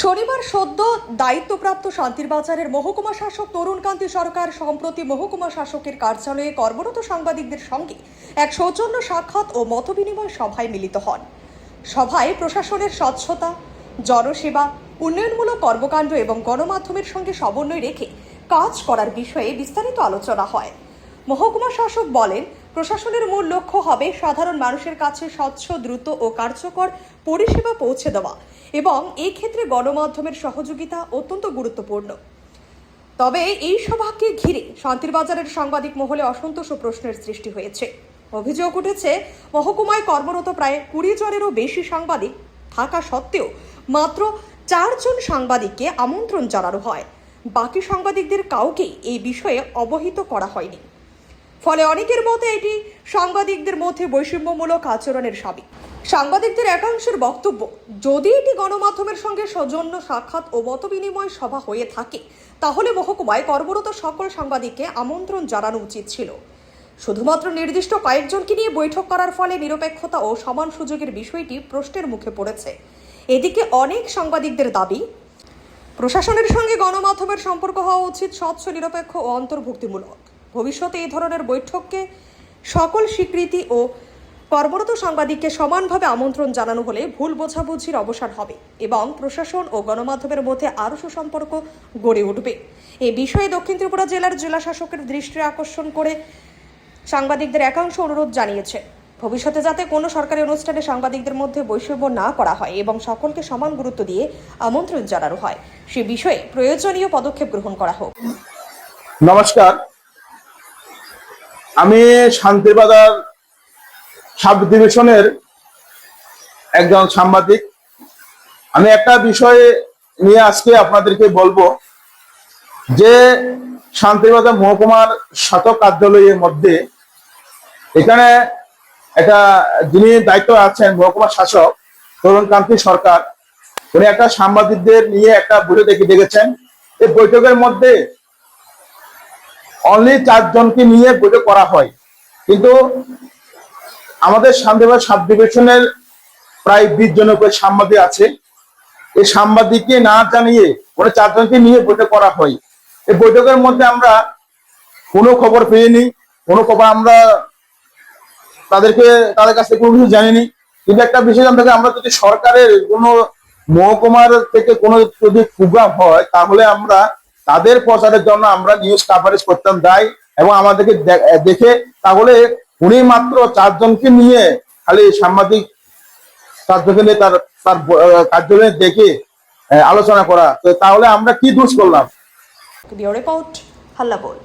শনিবার সদ্য দায়িত্বপ্রাপ্ত শান্তিরবাজারের মহকুমা শাসক তরুণকান্তি সরকার সম্প্রতি মহকুমা শাসকের কার্যালয়ে কর্মরত সাংবাদিকদের সঙ্গে এক সৌজন্য সাক্ষাৎ ও মতবিনিময় সভায় মিলিত হন। সভায় প্রশাসনের স্বচ্ছতা, জনসেবা, উন্নয়নমূলক কর্মকাণ্ড এবং গণমাধ্যমের সঙ্গে সমন্বয় রেখে কাজ করার বিষয়ে বিস্তারিত আলোচনা হয়। মহকুমা শাসক বলেন, প্রশাসনের মূল লক্ষ্য হবে সাধারণ মানুষের কাছে স্বচ্ছ, দ্রুত ও কার্যকর পরিষেবা পৌঁছে দেওয়া এবং এই ক্ষেত্রে গণমাধ্যমের সহযোগিতা অত্যন্ত গুরুত্বপূর্ণ। তবে এই সভাকে ঘিরে শান্তিরবাজারের সাংবাদিক মহলে অসন্তোষ ও প্রশ্নের সৃষ্টি হয়েছে। অভিযোগ উঠেছে, মহকুমায় কর্মরত প্রায় 20 জনেরও বেশি সাংবাদিক থাকা সত্ত্বেও মাত্র 4 জন সাংবাদিককে আমন্ত্রণ জানানো হয়। বাকি সাংবাদিকদের কাউকেই এই বিষয়ে অবহিত করা হয়নি। ফলে অনেকের মতে এটি সাংবাদিকদের মধ্যে বৈষম্যমূলক আচরণের সামিল। সাংবাদিকদের একাংশের বক্তব্য, যদি এটি গণমাধ্যমের সঙ্গে সৌজন্য সাক্ষাৎ ও মতবিনিময় সভা হয়ে থাকে তাহলে মহকুমায় কর্মরত সকল সাংবাদিককে আমন্ত্রণ জানানো উচিত ছিল। শুধুমাত্র নির্দিষ্ট কয়েকজনকে নিয়ে বৈঠক করার ফলে নিরপেক্ষতা ও সমান সুযোগের বিষয়টি প্রশ্নের মুখে পড়েছে। এদিকে অনেক সাংবাদিকদের দাবি, প্রশাসনের সঙ্গে গণমাধ্যমের সম্পর্ক হওয়া উচিত স্বচ্ছ, নিরপেক্ষ ও অন্তর্ভুক্তিমূলক। ভবিষ্যতে এই ধরনের বৈঠককে সকল স্বীকৃতি ও কর্মরত সাংবাদিককে সমানভাবে আমন্ত্রণ জানানো হলে ভুল বোঝাবুঝির অবসান হবে এবং প্রশাসন ও গণমাধ্যমের মধ্যে আরও সুসম্পর্ক গড়ে উঠবে। এ বিষয়ে দক্ষিণ ত্রিপুরা জেলার জেলা শাসকের দৃষ্টি আকর্ষণ করে সাংবাদিকদের একাংশ অনুরোধ জানিয়েছে, ভবিষ্যতে যাতে কোনো সরকারি অনুষ্ঠানে সাংবাদিকদের মধ্যে বৈষম্য না করা হয় এবং সকলকে সমান গুরুত্ব দিয়ে আমন্ত্রণ জানানো হয়, সে বিষয়ে প্রয়োজনীয় পদক্ষেপ গ্রহণ করা হোক। নমস্কার, আমি শান্তিরবাজার সাব ডিভিশনের একজন সাংবাদিক। আমি একটা বিষয় নিয়ে আজকে আপনাদেরকে বলবো যে শান্তিরবাজার মহকুমার শাসক কার্যালয়ের মধ্যে এখানে একটা যিনি দায়িত্ব আছেন মহকুমা শাসক তরুণকান্তি সরকার, উনি একটা সাংবাদিকদের নিয়ে একটা বৈঠক ডেকেছেন। এই বৈঠকের মধ্যে অনলি 4 জনকে নিয়ে বৈঠক করা হয়, কিন্তু আমাদের শান্তিরবাজার সাব ডিভিশনের প্রায় 20 জনের উপরে সাংবাদিক আছে। এই সাংবাদিককে না জানিয়ে ওরা 4 জনকে নিয়ে বৈঠক করা হয়। এই বৈঠকের মধ্যে আমরা কোনো খবর পেইনি, কোনো খবর আমরা তাদের কাছ থেকে কোনো কিছু জানিনি। কিন্তু একটা বিষয় জানতে হবে, আমরা যদি সরকারের কোনো মহকুমার থেকে কোনো যদি প্রোগ্রাম হয় তাহলে আমরা তাদের প্রচারের জন্য আমরা নিউজ কাভারেজ করতাম দায় এবং আমাদেরকে দেখে, তাহলে উনি মাত্র 4 জনকে নিয়ে খালি সাংবাদিক 4 জনকে নিয়ে তার কার্যালয়ে দেখে আলোচনা করা, তাহলে আমরা কি দোষ করলাম? রিপোর্ট হাল্লাবোল।